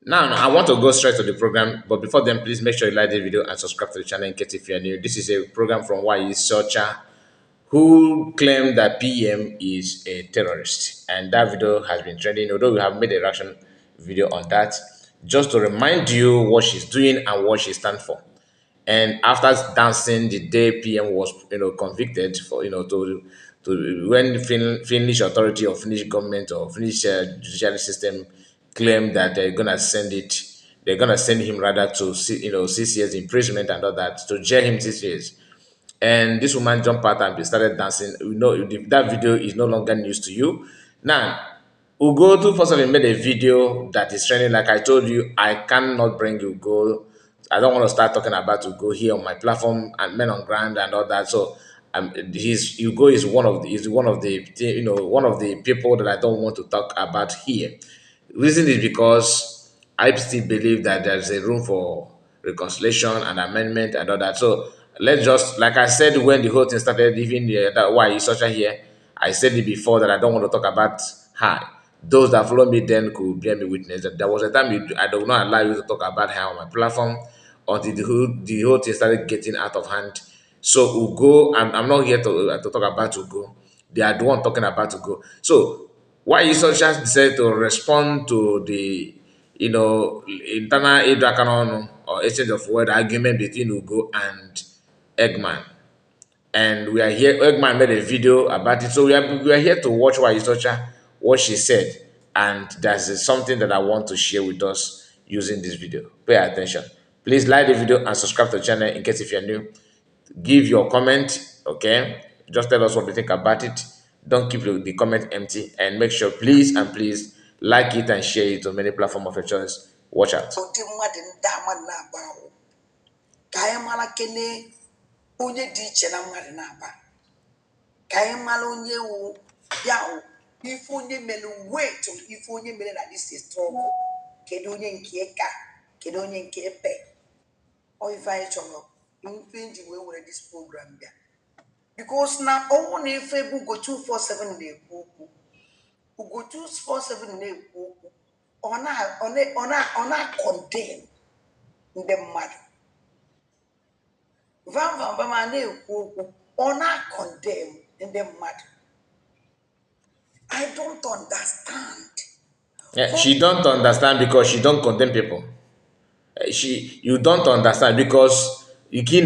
Now, I want to go straight to the program, but before then, please make sure you like the video and subscribe to the channel in case if you're new. This is a program from Nwayi Ocha, who claimed that PM is a terrorist, and that video has been trending. Although we have made a reaction video on that, just to remind you what she's doing and what she stands for. And after dancing the day PM was, convicted for, to when Finnish authority or Finnish government or Finnish judiciary system claimed that they're gonna send him rather to 6 years imprisonment and all that, to jail him 6 years. And this woman jumped out and started dancing. That video is no longer news to you. Now, Ugo 247 made a video that is trending. Like I told you, I cannot bring Ugo. I don't want to start talking about Ugo here on my platform and men on ground and all that. So Ugo is one of the people that I don't want to talk about here. Reason is because I still believe that there's a room for reconciliation and amendment and all that. So let's just, like I said, when the whole thing started, even that why is such a here, I said it before that I don't want to talk about her. Those that follow me then could bear me witness that there was a time I do not allow you to talk about her on my platform until the whole thing started getting out of hand. So Ugo, I'm not here to talk about Ugo. They are the one talking about Ugo. So why is Social decided to respond to the internal Aid or exchange of word argument between Ugo and Eggman? And we are here. Eggman made a video about it, so we are here to watch why Isocha what she said, and there's something that I want to share with us using this video. Pay attention. Please like the video and subscribe to the channel in case if you're new. Give your comment, okay? Just tell us what you think about it. Don't keep the comment empty, and make sure, please and please, like it and share it on many platforms of your choice. Watch out. Onye dị iche na mmadụ na-aba ka anyị mara onye wu ya hụ ife onye mere wait ife onye mere na this is struggle kedu onye nke ka kedu onye nke pe o ife anyị chọrọ ife nji wee were this program bịa because na ọnwụ na ife bụ Ugo 247 na-ekwu okwu Ugo 247 na-ekwu okwu ọ na-condemn ndị mmadụ Van na-ekwu okwu ọ na-condemn ndị mmadụ. I don't understand. Yeah, she don't understand because she don't condemn people. You don't understand because you can't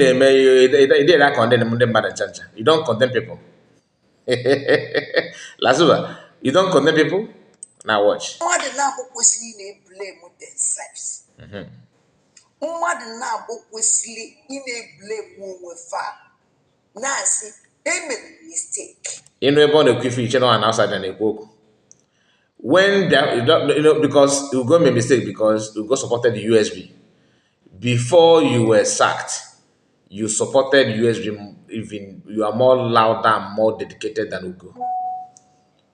condemn them bad chancha. You don't condemn people. Lasuba, you don't condemn people? Now watch. Mmadụ na-abụ kwesịrị na-blame themselves. Mmadụ na-abụ kwesịrị na-blame onwe fa na-asị emere mistake. Ebe ọ na-ekwu ife iche na outside and ekwu when because you go make mistake because you go supported the USB before you were sacked. You supported USB, even you are more louder and more dedicated than Ugo.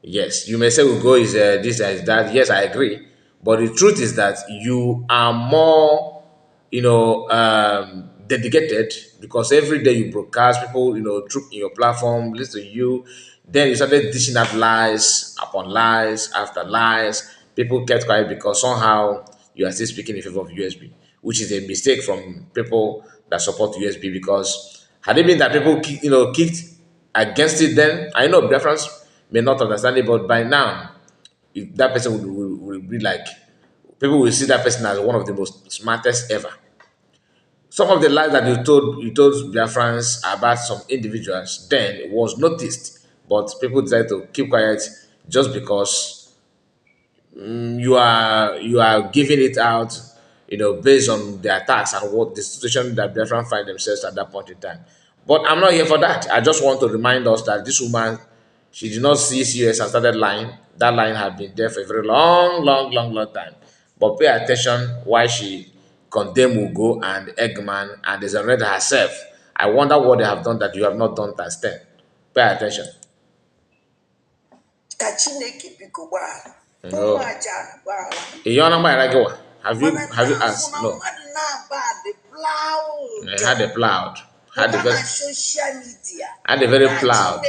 Yes, you may say Ugo is this is that. Yes, I agree. But the truth is that you are more, dedicated because every day you broadcast, people, troop in your platform, listen to you. Then you started dishing out lies upon lies after lies. People kept quiet because somehow you are still speaking in favor of USB, which is a mistake from people that support USB. Because had it been that people, kicked against it, then I know reference may not understand it, but by now, if that person will be like, people will see that person as one of the most smartest ever. Some of the lies that you told Biafrans about some individuals then was noticed, but people decided to keep quiet just because you are giving it out, based on the attacks and what the situation that Biafran find themselves at that point in time. But I'm not here for that. I just want to remind us that this woman, she did not see CS and started lying. That line had been there for a very long, long, long, long time. But pay attention why she condemned Ugo and Eggman and exonerated herself. I wonder what they have done that you have not done times 10. Pay attention. No. Have you asked? No. Had a plowed. Had a very social media. Had a very plowed.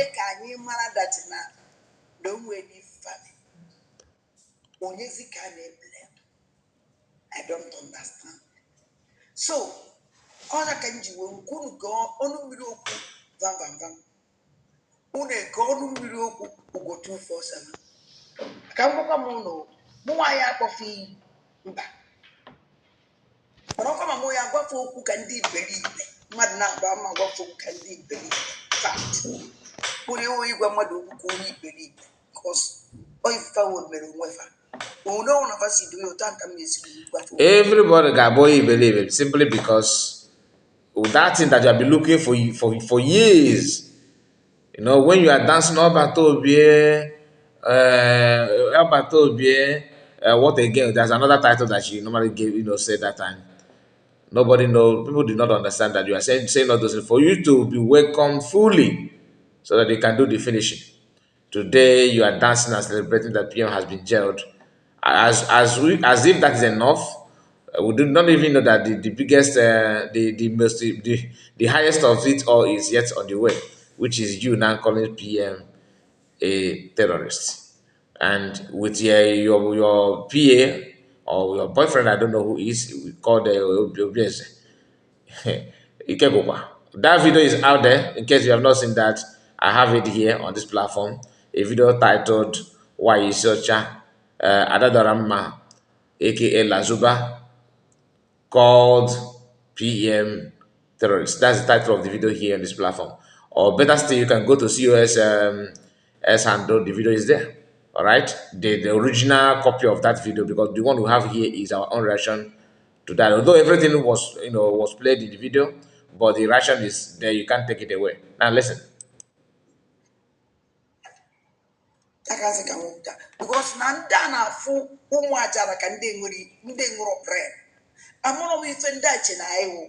don't understand. So all I can do when couldn't go on video vam vam vam. Une go on video go 247. Ka mboka muno muwa ya kofi mba. Ọ̀rọ̀kọ́ ma mo ya gwafo okwu ka ndị iberibe mmadụ na-agba ama gwafo okwu ka ndị iberibe fact kpụrụ ewu igwe mmadụ okwu ka onye iberibe because oyifa wod mere onwe fa onye ọnwụ na fasi doye ụta nka m na-esi gwafo Everybody got boy believe it simply because that thing that you have been looking for years. You know, when you are dancing what again? There's another title that she normally gave, said that time. Nobody know. People did not understand that you are saying all those things for you to be welcomed fully, so that they can do the finishing. Today you are dancing and celebrating that PM has been jailed, as if that is enough. We do not even know that the biggest, the highest of it all is yet on the way, which is you now calling PM a terrorist, and with your PA or your boyfriend, I don't know who is called Obieze. Ikegokwa. That video is out there. In case you have not seen that, I have it here on this platform. A video titled "Why is Ocha Adadarama, aka Lasuba, called PM terrorist." That's the title of the video here on this platform. Or better still, you can go to COS S handle. The video is there. All right, the original copy of that video, because the one we have here is our own reaction to that. Although everything was played in the video, but the reaction is there. You can't take it away. Now listen. akazi ka nwụta because na ndị a na-afụ ụmụ ajara ka ndị nwụrụ pren amụrụ m ife ndị a che na anyị wụ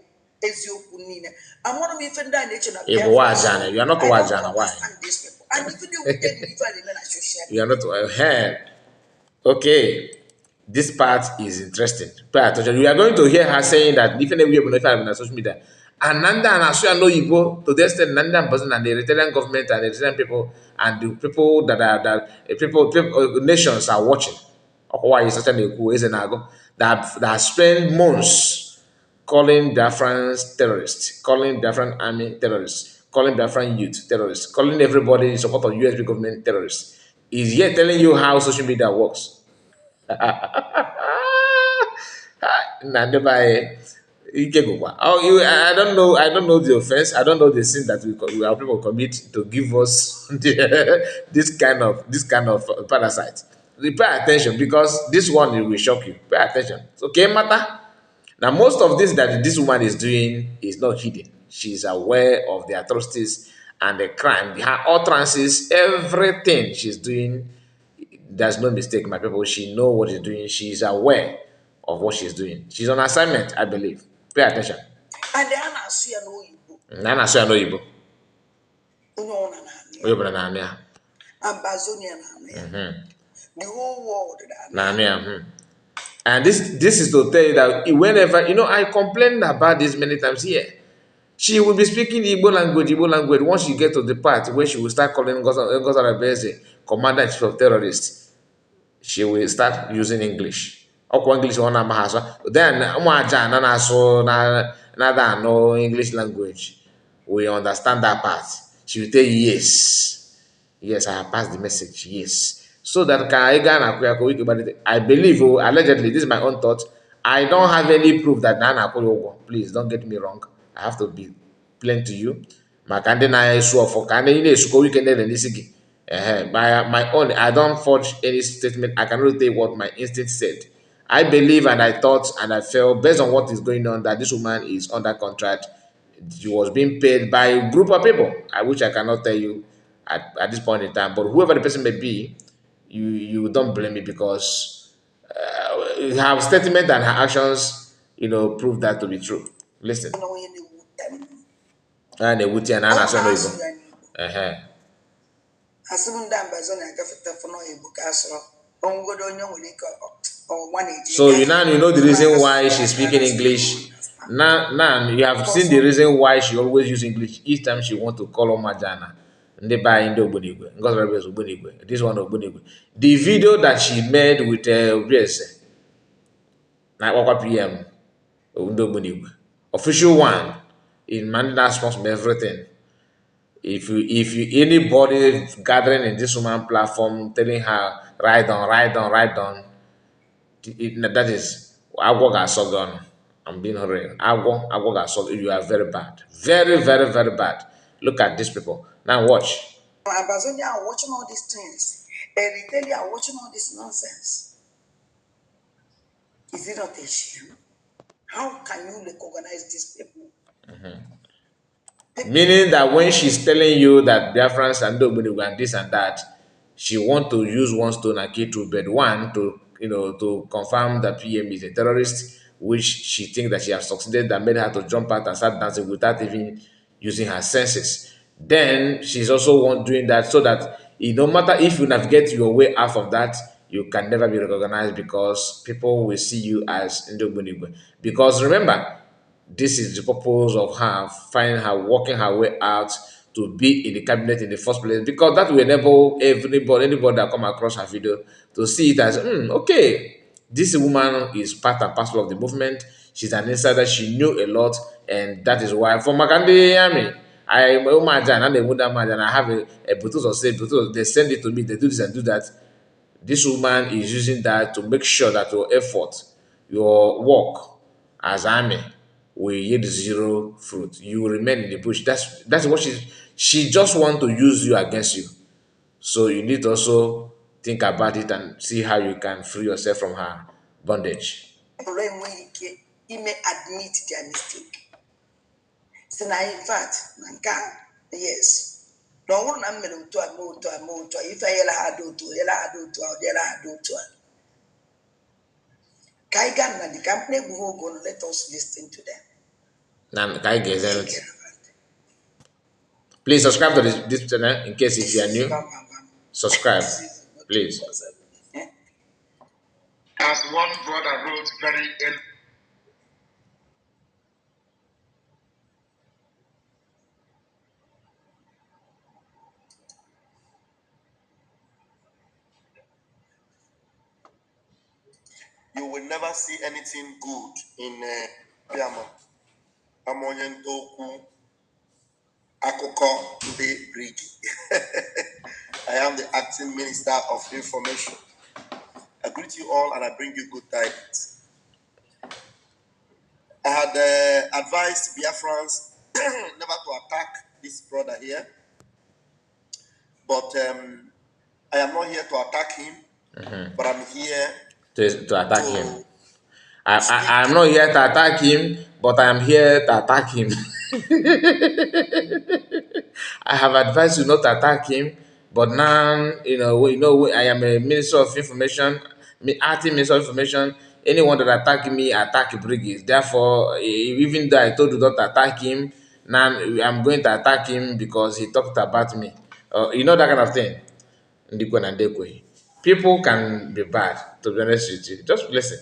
eziokwu niile amụrụ m ife ndị a na-eche na You are not Wajana. Why? and even though we did the ife na social You are not. Okay. This part is interesting. Pay attention. We are going to hear her saying that different way on social media. And Nanda and Asuya know Igbo to the extent Nanda and person and the Eritrean government and the Eritrean people and the people people nations are watching. Why is such a that spend months calling Biafrans terrorists, calling Biafran army terrorists, calling Biafran youth terrorists, calling everybody in support of USB government terrorists. Is yet telling you how social media works. Nandeba, I don't know. I don't know the offense. I don't know the sin that our people commit to give us this kind of parasite. Pay attention because this one will shock you. Pay attention. So, okay, matter. Now, most of this that this woman is doing is not hidden. She's aware of the atrocities and the crime, her utterances, everything she's doing. There's no mistake, my people. She know what she's doing. She's aware of what she's doing. She's on assignment, I believe. Pay attention. and they are not Asuya no Igbo Nana so I know Igbo. onye ọ na Oyo bana na ania. Ambazonia na the whole world Na ania. And this is to tell you that whenever I complained about this many times here. She will be speaking Igbo language. Once she get to the part where she will start calling Gozara Beze commander in chief of terrorists, she will start using English. Okwa English ona mahasa. Then umuaja na naso na no English language. We understand that part. She will tell you yes. Yes, I have passed the message. Yes. So that I believe, allegedly, this is my own thought. I don't have any proof that Nana Koyogo. Please don't get me wrong. I have to be plain to you. Makande na sure for kande ine suko weekend and nisigi. By my own, I don't forge any statement. I can only tell you what my instinct said. I believe and I thought and I felt based on what is going on that this woman is under contract. She was being paid by a group of people, which I cannot tell you at this point in time. But whoever the person may be, you don't blame me because her statement and her actions, prove that to be true. Listen. onye na-ewute m And a wuti and ọ Anna Sono na-asụ Igbo. ya n'Igbo Uh-huh. asị m ndị Ambazonia agafeta fụnọ Igbo ka asụrụ onwegodo onye nwere ike ọnwa na-eji So you know the reason why she's speaking English. Now you have seen the reason why she always use English each time she want to call Omajana. This one Ogbonigwe. The video that she made with Obiese, na akpọkwa PM ndị Ogbunigwe. Official one in man that's responsible for everything. If you anybody gathering in this woman platform telling her ride on, ride on, ride on, that is agwo ga-asọ gị ọnụ. I'm being real. Agwo ga-asọ you are very bad. Very, very, very bad. Look at these people. Now watch. Amazonia are watching all these things. Eritrea are watching all this nonsense. Is it not a shame? How can you recognize these people? Meaning that when she's telling you that Biafrans and Dogbunigu and this and that, she want to use one stone and kill two birds. One, to to confirm that PM is a terrorist, which she thinks that she has succeeded, that made her to jump out and start dancing without even using her senses. Then she's also doing that so that no matter if you navigate your way out from that, you can never be recognized because people will see you as Ndogbunigwe. Because remember, this is the purpose of her finding her working her way out to be in the cabinet in the first place, because that will enable anybody that come across her video to see it as okay, this woman is part and parcel of the movement. She's an insider. She knew a lot, and that is why for Makande Army, I imagine and they would imagine I have a Bluetooth or say Bluetooth. They send it to me. They do this and do that. This woman is using that to make sure that your effort, your work as army will yield zero fruit. You will remain in the bush. That's what she just want to use you against you. So you need to also think about it and see how you can free yourself from her bondage. People may admit their mistake. So now, in fact, yes. No one am to a motor, if I yell do to yell do to Kaigan and the company will go let us listen to them. Now, can I get it? Please subscribe to this channel in case if you are new. Subscribe, please. As one brother wrote very early. You will never see anything good in Biama. Amonyentoku Akoko de Rigi. I am the acting minister of information. I greet you all and I bring you good tidings. I had advised Biafrans never to attack this brother here, but I am not here to attack him, but I'm here to attack him. I'm not here to attack him, but I am here to attack him. I have advised you not to attack him, but now I am a minister of information, acting minister of information. Anyone that attack me, attack brigades. Therefore, even though I told you not to attack him, now I'm going to attack him because he talked about me. That kind of thing. Ndikwe na ndekwe. People can be bad, to be honest with you. Just listen.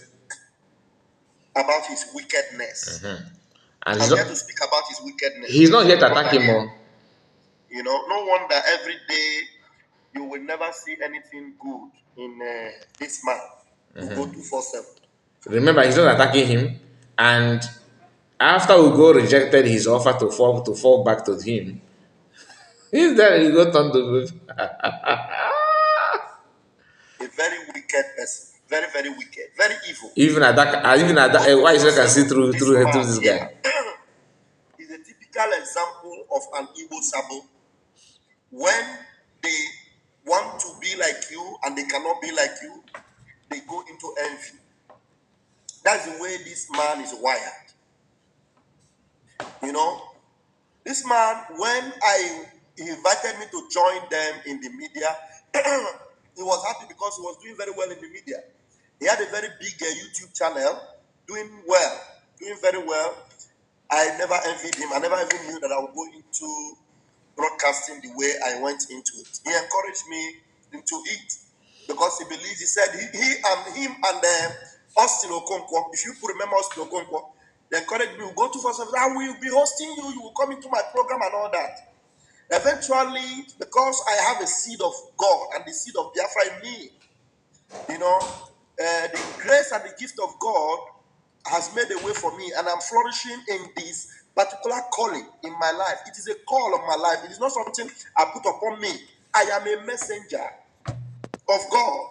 About his wickedness. And I'm here to speak about his wickedness. He's not here to attack him more. No wonder every day you will never see anything good in this man who go 247. Remember, he's not attacking him, and after Ugo rejected his offer to fall back to him, he's there. He got on to a very wicked person, very very wicked, very evil. Even at that, why is can see through this guy? Is a typical example of an evil sabo. When they want to be like you and they cannot be like you, they go into envy. That's the way this man is wired. This man, when he invited me to join them in the media, he was happy because he was doing very well in the media. He had a very big YouTube channel, doing very well. I never envied him. I never even knew that I would go into broadcasting the way I went into it. He encouraged me into it because he believes, he said, him and Austin Okonkwo, if you could remember Austin Okonkwo, they encouraged me to go to first. I will be hosting you, you will come into my program and all that. Eventually, because I have a seed of God and the seed of Biafra in me, the grace and the gift of God has made a way for me, and I'm flourishing in this particular calling in my life. It is a call of my life. It is not something I put upon me. I am a messenger of God.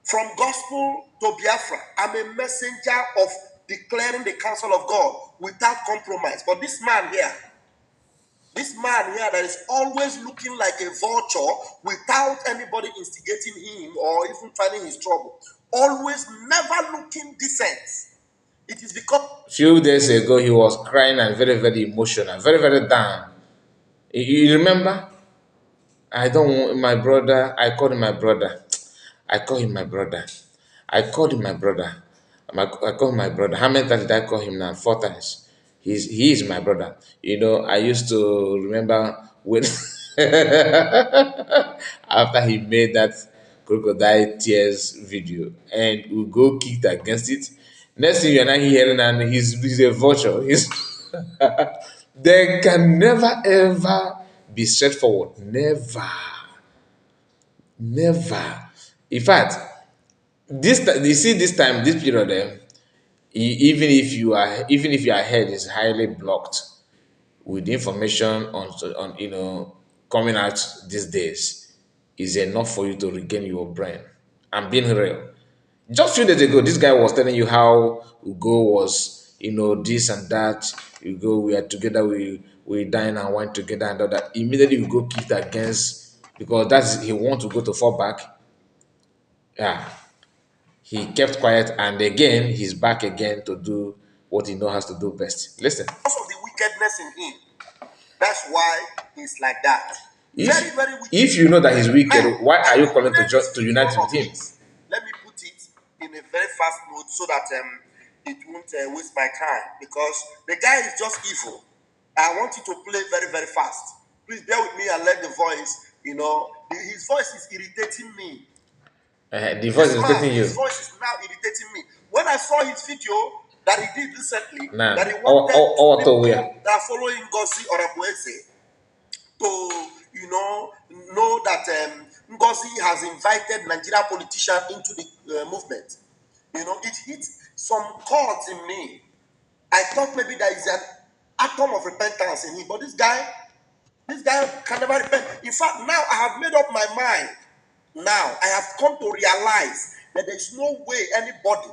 From gospel to Biafra, I'm a messenger of declaring the counsel of God without compromise. But this man here that is always looking like a vulture without anybody instigating him or even finding his trouble, always never looking decent. It is because Few days ago, he was crying and very, very emotional, very, very down. You remember? I don't want my brother. I called him my brother. I call him my brother. I called him my brother. I call him my brother. How many times did I call him now? 4 times. He is my brother. I used to remember when after he made that crocodile tears video and we go kicked against it. Next thing you're not hearing, and he's a vulture. They can never ever be straightforward. Never. Never. In fact, you see this time, this period, even if your head is highly blocked with information on coming out these days, is enough for you to regain your brain. I'm being real. Just few days ago, this guy was telling you how Ugo was, this and that. Ugo, we are together, we dine and wine together and all that. Immediately we go kicked against because that's he want to go to fall back. Yeah, he kept quiet, and again he's back again to do what he knows has to do best. Listen, of the wickedness in him. That's why he's like that. Very, if very wicked. if you know that he's Now, wicked, why are I you will calling play this to video unite with of him? his. Let me put it in a very fast mode so that it won't waste my time because the guy is just evil. I want you to play very, very fast. Please bear with me and let the voice, his voice is irritating me. The voice This is man, getting his you voice is now irritating me. When I saw his video that he did recently, that now. he Oh, wanted oh, oh, to where? people that are following Ngozi Orabueze to know that Ngozi has invited Nigerian politicians into the movement. It hit some chords in me. I thought maybe there is an atom of repentance in him, but this guy can never repent. In fact, now I have made up my mind. Now I have come to realize that there is no way anybody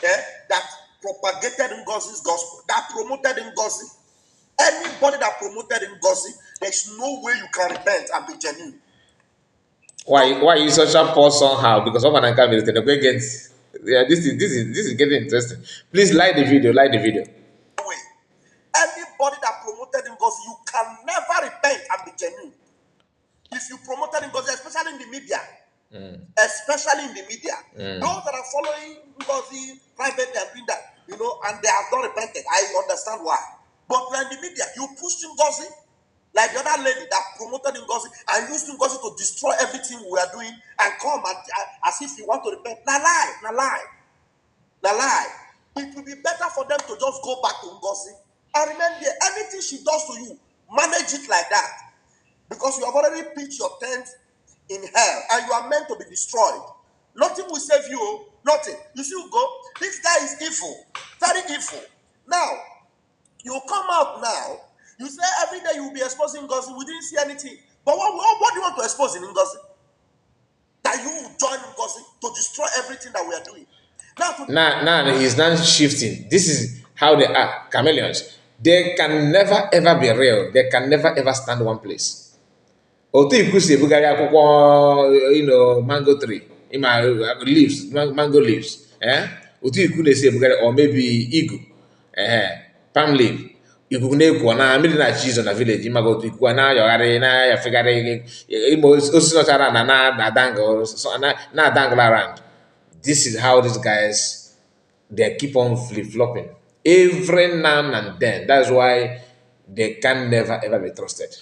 that propagated Ngozi's gospel, that promoted Ngozi, anybody that promoted Ngozi, there's no way you can repent and be genuine. No Why you such a poor somehow? Because someone can be the get. Yeah, this is getting interesting. Please like the video. Like the video. way. Anybody that promoted Ngozi, you can never repent and be genuine. If you promoted Ngozi, especially in the media, those that are following Ngozi privately and doing that, and they have not repented, I understand why. But when the media, you pushed Ngozi like the other lady that promoted Ngozi and used Ngozi to destroy everything we are doing and come and as if you want to repent. Na lie, na lie, na lie. It will be better for them to just go back to Ngozi and remain there. Anything she does to you, manage it like that. Because you have already pitched your tent in hell and you are meant to be destroyed. Nothing will save you. Nothing. You see, go. This guy is evil, very evil. Now, you come out now. You say every day you will be exposing Ngozi. We didn't see anything. But what do you want to expose in Ngozi? That you will join Ngozi to destroy everything that we are doing. Now, Now he's now shifting. This is how they are chameleons. They can never ever be real. They can never ever stand one place. Otu ikwu si ebugharị akwụkwọ mango tree ịma leaves mango leaves otu ikwu na-esi ebugharị or maybe igu palm leaf ikuku na-ekwu ọ na mmiri na-achị izo na village ịmaga otu ikuku a na-ayọgharị na-ayafegharị ịma osisi nọchara na na-adangle around. This is how these guys they keep on flip-flopping every now and then. That's why they can never ever be trusted.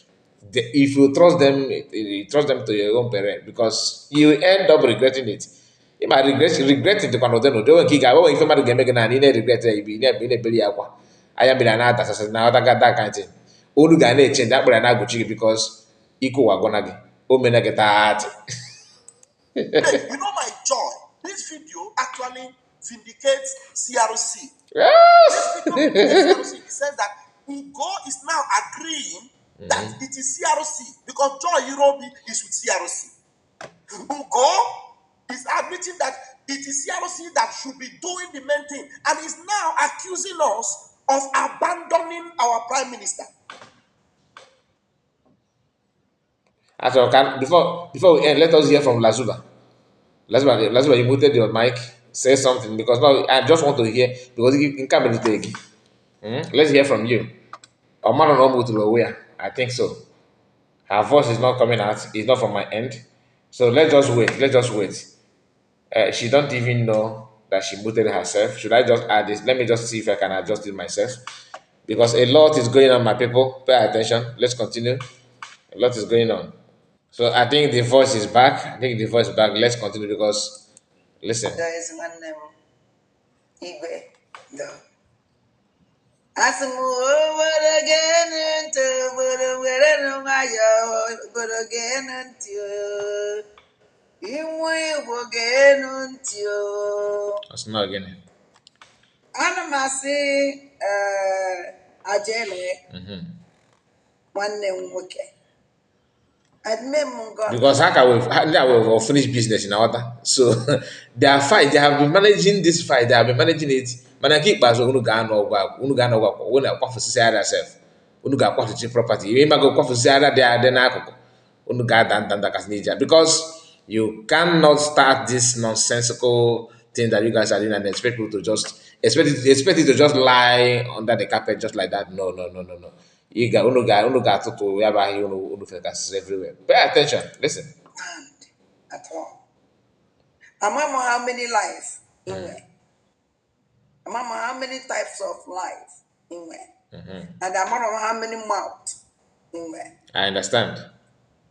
If you trust them, you trust them to your own parent because you end up regretting it. You might regret it kwando deno do nki ga wo ife madu ga emege na ni na regret e bi na ebeli akwa aya bi na ata sasa na ota ga that kind thing olu ga na change akpara na aguchi because iko wa gona gi o mena get that. hey, my joy. This video actually vindicates CRC. Let's become a CRC. It says that Ugo is now agreeing that it is CRC because Joy Irobi is with CRC. Ugo is admitting that it is CRC that should be doing the main thing and is now accusing us of abandoning our prime minister. So before we end, let us hear from Lasuba. Lasuba, you muted your mic. Say something because now I just want to hear because you can't take. Let's hear from you. Omar no move to where? I think so. Her voice is not coming out. It's not from my end. So let's just wait. Let's just wait. She don't even know that she muted herself. Should I just add this? Let me just see if I can adjust it myself. Because a lot is going on, my people. Pay attention. Let's continue. A lot is going on. So I think the voice is back. I think the voice is back. Let's continue because listen. There is one name, Igwe. The Asimu again into but again into Imu again into That's not again. Anamasi Ajele one name okay. Because how will finish business in order. So their fight, they have been managing this fight, they have been managing it. Man, I keep back unu ga no gba, unu ga no gba, unu kwa for say other self. Unu ga kwa to property. You go kwa for say other there na akoko. Unu ga dan that as ninja because you cannot start this nonsensical thing that you guys are doing and expect people to just expect it to just lie under the carpet just like that. No, no, no, no, no. You got unu got to whereby unu focus everywhere. Pay attention. Listen. And at all. Amama how many lives in where? Amama how many types of life in where? And amama how many mouths in where? I understand.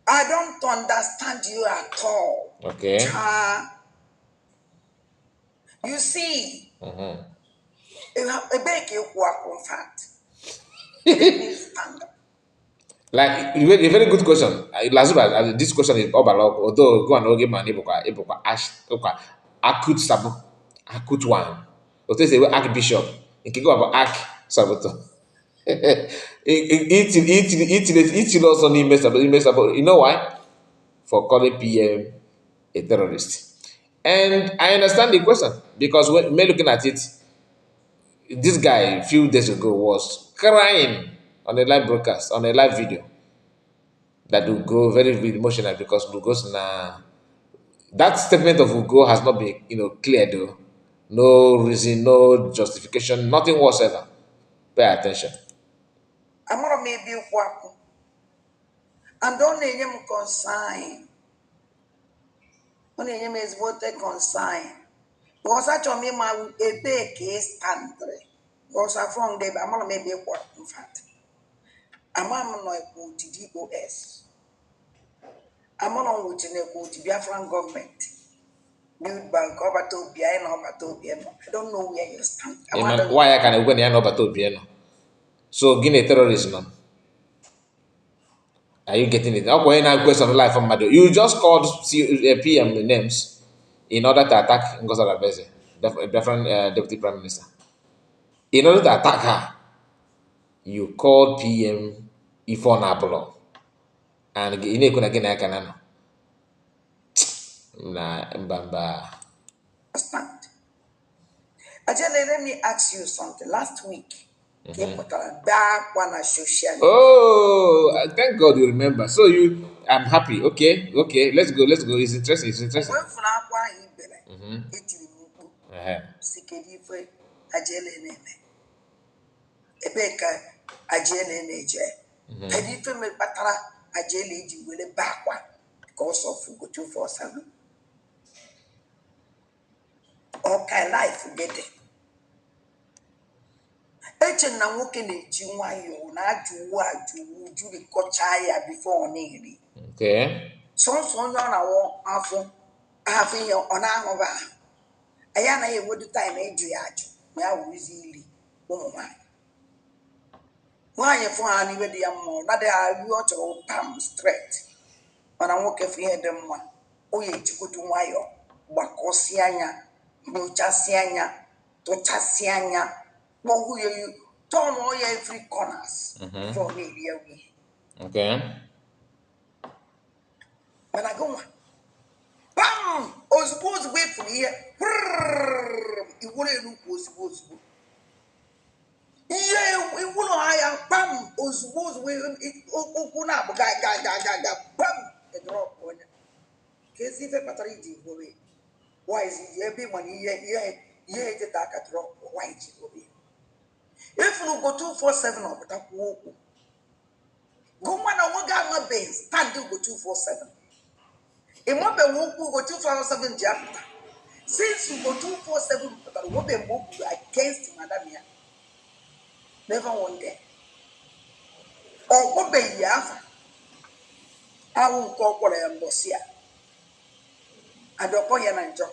I don't understand you at all. Okay. You see, a big work in fact. Let me stand up. Like a very good question. Lazuba, this question is overlocked. Although go and give man ibuka ash akut sabu akut one. Ote say archbishop. In go about arch saboto. It also need mess about. You know why? For calling PM a terrorist. And I understand the question because when me looking at it, this guy a few days ago was crying on a live broadcast, on a live video that will go very, very emotional because Ugo's that statement of Ugo has not been clear though. No reason, no justification, nothing whatsoever. Pay attention. I'm gonna maybe work. And don't name him consign. Only name is what they consign. Because I told me my a big case country. Because I from there, I'm gonna maybe work in fact. I'm on like DOS. I'm on with the Biafran government. Build bank over to Biano over to Biano. I don't know where you stand. Why I can when you know about piano? So Guinea terrorism. Are you getting it? Okay, now question life from Mado. You just called PM names in order to attack Ngozi Okonjo-Iweala, the different deputy prime minister. In order to attack her, you called PM Ifon Apollo. And you know again I can na mbamba. Stand. Ajay, let me ask you something. Last week, they put a back one on social media. Oh, thank God you remember. So I'm happy. Okay, okay, let's go, let's go. It's interesting, it's interesting. When from Aqua Ibele, it is Uh-huh. Sikedi for Ajay Nene. Ebeka Ajay Nene. Kedi for me Patara Ajay Lady will a back one because of go to for seven. Okay, life get it. Eche na nwoke na-eji nwayọọ na-ajụwu ajụwu jiri kọchaa ya bifo ọ na-eri Okay. sọnsọ onye ọ na-awọ afọ ihe ọ na-ahụba ahụ anyị anaghị enwedu taịm ịjụ ya ajụ ma ya wụrụzi iri ụmụ nwaanyị nwaanyị fụ ha n'iwe dị ya mma ọ nadịghị arị ọ chọrọ pam stret mana nwoke fụ ihe dị mma o ya ejikodu nwayọọ gbakọsịa anya nyochasịa anya tụchasịa anya But who you turn all your every corners before me here we. Okay. But I go, bam! I was supposed to wait for here. It wouldn't look was supposed to. Yeah, it wouldn't hire bam! I was supposed to wait. Open up, guy, bam! The drop on it. Case if a battery did go away. Why is it every money? Yeah, the dark at drop. Why is it go away? If you go 247 or that walk, go man, I won't get my base. Stand you go 247. A mobile walk go 247 chapter. Since you go 247, but what be move against Madame, never one day. Or what be Yafa, I won't call what I am Bossia. I don't call you job.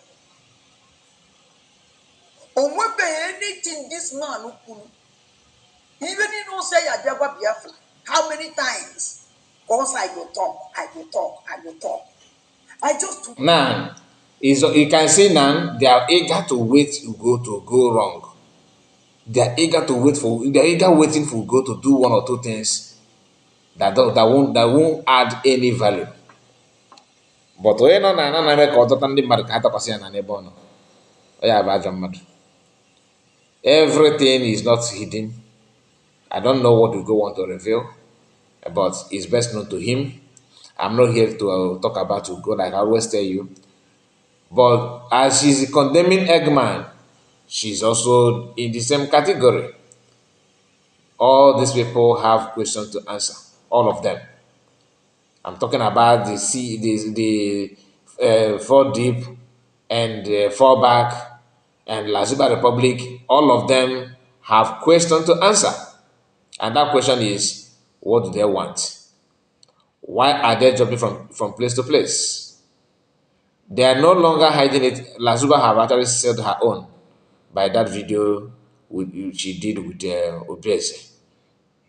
Or what be anything this man who could, even if you say I never be Biafra, how many times? Because I go talk, I go talk, I go talk. I just took Now, is you can see now they are eager to wait to go wrong. They are eager to wait for they are eager waiting for go to do one or two things that won't add any value. But onye nọ na anaghị ka ọtụtụ ndị mmadụ ka ha tọkwasị ya na n'ebe ọ nọ. Ọ ya bụ ajọ mmadụ. Everything is not hidden. I don't know what we go want to reveal, but it's best known to him. I'm not here to talk about Ugo like I always tell you. But as she's condemning Eggman, she's also in the same category. All these people have questions to answer. All of them. I'm talking about the four deep and four back and Lasuba Republic. All of them have questions to answer. And that question is, what do they want? Why are they jumping from place to place? They are no longer hiding it. Lasuba have actually said her own by that video she did with Obese,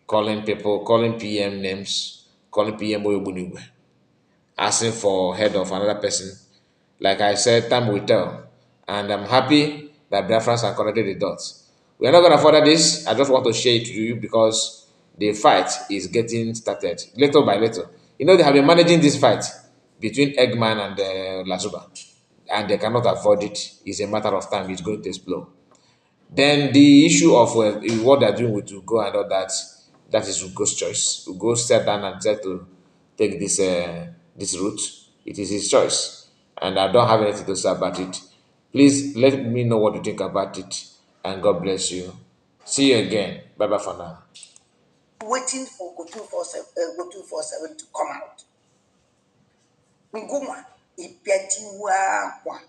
calling people, calling PM names, calling PM Oyobunigwe, asking for head of another person. Like I said, time will tell. And I'm happy that Biafrans are connected the dots. We are not going to further this. I just want to share it to you because the fight is getting started little by little. You know, they have been managing this fight between Eggman and Lazuba, and they cannot avoid it. It's a matter of time. It's going to explode. Then the issue of what they're doing with Ugo and all that, that is Ugo's choice. Ugo sat down and said to take this route. It is his choice, and I don't have anything to say about it. Please let me know what you think about it, and God bless you. See you again. Bye bye for now. waiting for go 247 to come out. Nguma, ipeti wa.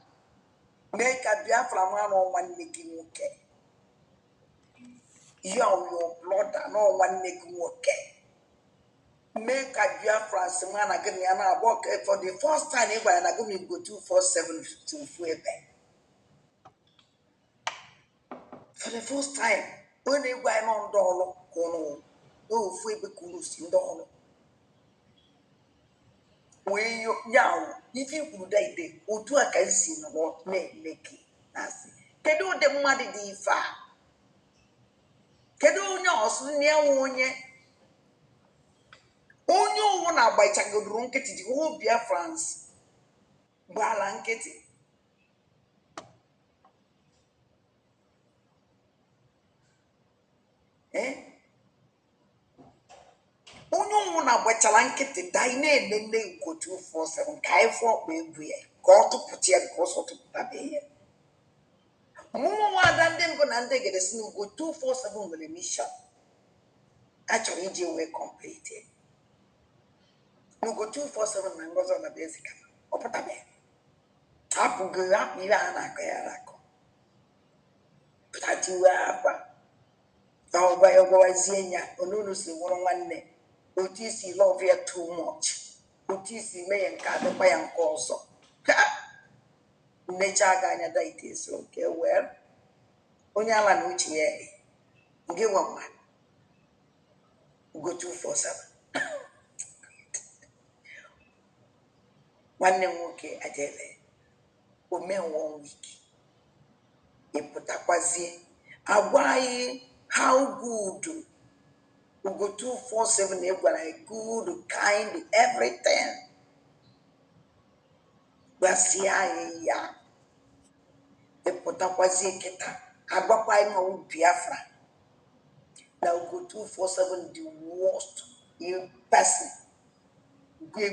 Make a Biafra man on one making okay. You are your blood and no one making okay. Make a Biafra man again and walk for the first time ever and I go to go 247 to Fuebe. For the first time, when they were on dollar, no Fuebe Kulus in dollar. When you now, if you could die, or two I can see no more, make it. Can do the money the far. Can do no, near one yet. Onye owu na-agbachagodoro nkịtị ji whole Biafrans gbala nkịtị. Onye owu na-agbachala nkịtị daa na-enene Ugo 247 ka anyị fụọ ọkpa egwu ya ka ọ tụpụta ya ka ọsọ tụpụtabeghị ya. Ọmụmụ nwaada ndị mbụ na ndị egede si na Ugo 247 nwere mishọn achọrọ iji wee kọmpliti. Ugo 247 na Ngozi Ọnabụeze ọ pụtabeghị. Hapụ ihe a na-akọ ya akọ. Pụtatiwe akwa. Ọgwazie ya onunu si nwụrụ nwanne otu isi love ya too much otu isi mee ya nke adịkwa ya nke ọzọ nnecha ga anya daite esi oke wee onye ala na uche ya nke nwa Ugo 247 nwanne m nwoke ajele ome 1 week ịpụtakwazie Why, how good Ugo 247 like good, kind, everything. Basia ya epotakwazi kita. Agwakwa ima u Biafra. Na Ugo 247 the worst in person. Gwe